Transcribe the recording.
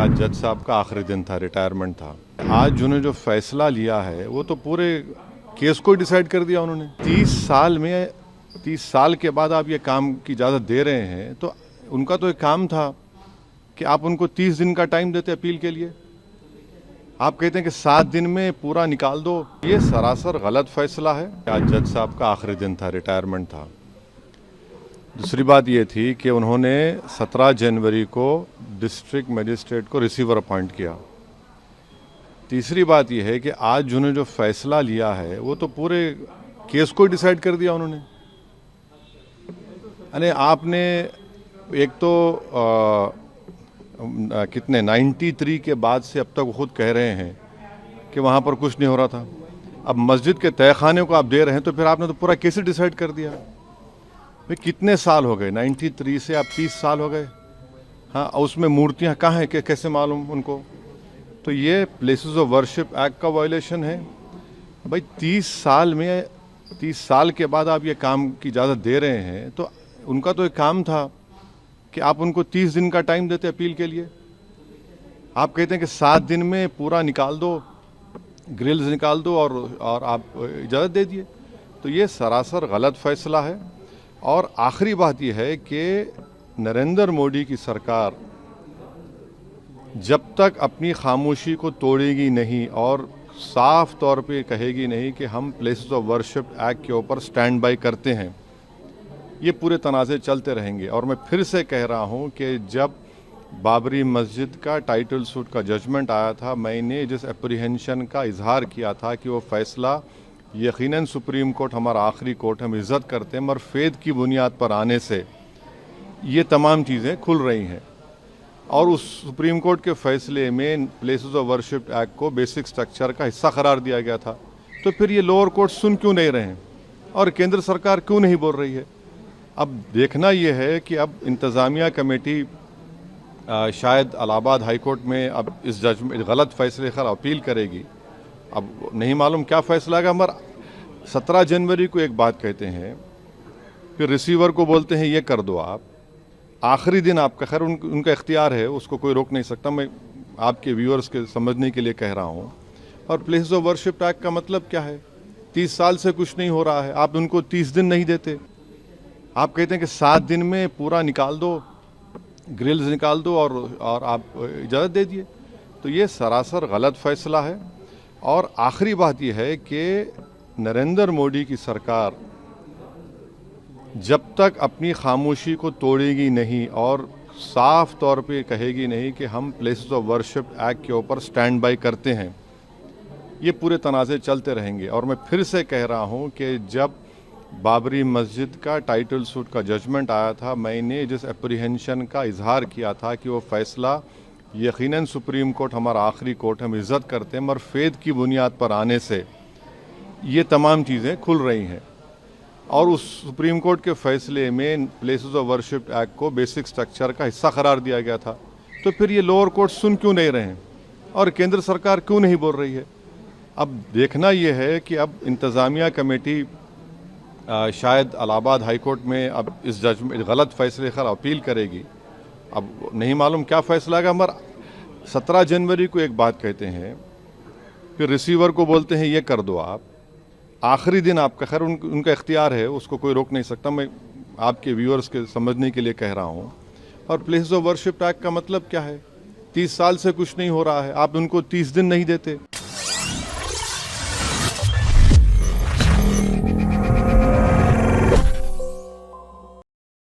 आज जज साहब का आखिरी दिन था, रिटायरमेंट था। आज उन्होंने जो फैसला लिया है वो तो पूरे केस को डिसाइड कर दिया उन्होंने। 30 साल के बाद आप ये काम की इजाज़त दे रहे हैं, तो उनका तो एक काम था कि आप उनको 30 दिन का टाइम देते अपील के लिए। आप कहते हैं कि 7 दिन में पूरा निकाल दो। ये सरासर गलत फैसला है। आज जज साहब का आखिरी दिन था, रिटायरमेंट था। दूसरी बात ये थी कि उन्होंने 17 जनवरी को डिस्ट्रिक्ट मजिस्ट्रेट को रिसीवर अपॉइंट किया। तीसरी बात यह है कि आज उन्होंने जो फैसला लिया है वो तो पूरे केस को डिसाइड कर दिया उन्होंने। अरे आपने एक तो कितने 93 के बाद से अब तक वो खुद कह रहे हैं कि वहाँ पर कुछ नहीं हो रहा था। अब मस्जिद के तहखाने को आप दे रहे हैं, तो फिर आपने तो पूरा केस ही डिसाइड कर दिया। भाई कितने साल हो गए, 93 से आप 30 साल हो गए। हाँ, उसमें मूर्तियाँ कहाँ हैं, कैसे मालूम उनको? तो ये प्लेसेस ऑफ वर्शिप एक्ट का वायलेशन है। भाई 30 साल के बाद आप ये काम की इजाज़त दे रहे हैं, तो उनका तो एक काम था कि आप उनको 30 दिन का टाइम देते अपील के लिए। आप कहते हैं कि 7 दिन में पूरा निकाल दो, ग्रिल्स निकाल दो और आप इजाज़त दे दिए। तो ये सरासर गलत फैसला है। और आखिरी बात यह है कि नरेंद्र मोदी की सरकार जब तक अपनी खामोशी को तोड़ेगी नहीं और साफ तौर पे कहेगी नहीं कि हम प्लेसेस ऑफ वर्शिप एक्ट के ऊपर स्टैंड बाय करते हैं, ये पूरे तनाज़े चलते रहेंगे। और मैं फिर से कह रहा हूँ कि जब बाबरी मस्जिद का टाइटल सूट का जजमेंट आया था, मैंने जिस एप्रीहेंशन का इजहार किया था कि वो फैसला यकीनन सुप्रीम कोर्ट हमारा आखिरी कोर्ट, हम इज़्ज़त करते हैं, मगर फेद की बुनियाद पर आने से ये तमाम चीज़ें खुल रही हैं। और उस सुप्रीम कोर्ट के फैसले में प्लेसेस ऑफ वर्शिप एक्ट को बेसिक स्ट्रक्चर का हिस्सा करार दिया गया था। तो फिर ये लोअर कोर्ट सुन क्यों नहीं रहे हैं और केंद्र सरकार क्यों नहीं बोल रही है? अब देखना ये है कि अब इंतज़ामिया कमेटी शायद इलाहाबाद हाई कोर्ट में अब इस जजमेंट गलत फैसले पर अपील करेगी। अब नहीं मालूम क्या फैसला आएगा, मगर 17 जनवरी को एक बात कहते हैं, फिर रिसीवर को बोलते हैं ये कर दो आप। आखिरी दिन आपका, खैर उनका इख्तियार है, उसको कोई रोक नहीं सकता। मैं आपके व्यूअर्स के समझने के लिए कह रहा हूँ। और प्लेसेस ऑफ वर्शिप एक्ट का मतलब क्या है? 30 साल से कुछ नहीं हो रहा है, आप उनको 30 दिन नहीं देते। आप कहते हैं कि 7 दिन में पूरा निकाल दो, ग्रिल्स निकाल दो और आप इजाज़त दे दिए। तो ये सरासर गलत फैसला है। और आखिरी बात यह है कि नरेंद्र मोदी की सरकार जब तक अपनी खामोशी को तोड़ेगी नहीं और साफ तौर पे कहेगी नहीं कि हम प्लेसेस ऑफ वर्शिप एक्ट के ऊपर स्टैंड बाय करते हैं, ये पूरे तनाज़े चलते रहेंगे। और मैं फिर से कह रहा हूँ कि जब बाबरी मस्जिद का टाइटल सूट का जजमेंट आया था, मैंने जिस एप्रीहेंशन का इजहार किया था कि वो फैसला यकीनन सुप्रीम कोर्ट हमारा आखिरी कोर्ट, हम इज़्ज़त करते हैं, मगर फेद की बुनियाद पर आने से ये तमाम चीज़ें खुल रही हैं। और उस सुप्रीम कोर्ट के फैसले में प्लेसेस ऑफ वर्शिप एक्ट को बेसिक स्ट्रक्चर का हिस्सा करार दिया गया था। तो फिर ये लोअर कोर्ट सुन क्यों नहीं रहे हैं और केंद्र सरकार क्यों नहीं बोल रही है? अब देखना ये है कि अब इंतज़ामिया कमेटी शायद इलाहाबाद हाई कोर्ट में अब इस जजमेंट गलत फैसले पर अपील करेगी। अब नहीं मालूम क्या फैसला आएगा, मगर 17 जनवरी को एक बात कहते हैं, फिर रिसीवर को बोलते हैं ये कर दो आप। आखिरी दिन आपका, खैर उनका इख्तियार है, उसको कोई रोक नहीं सकता। मैं आपके व्यूअर्स के समझने के लिए कह रहा हूँ। और प्लेसेस ऑफ वर्शिप एक्ट का मतलब क्या है? 30 साल से कुछ नहीं हो रहा है, आप उनको 30 दिन नहीं देते।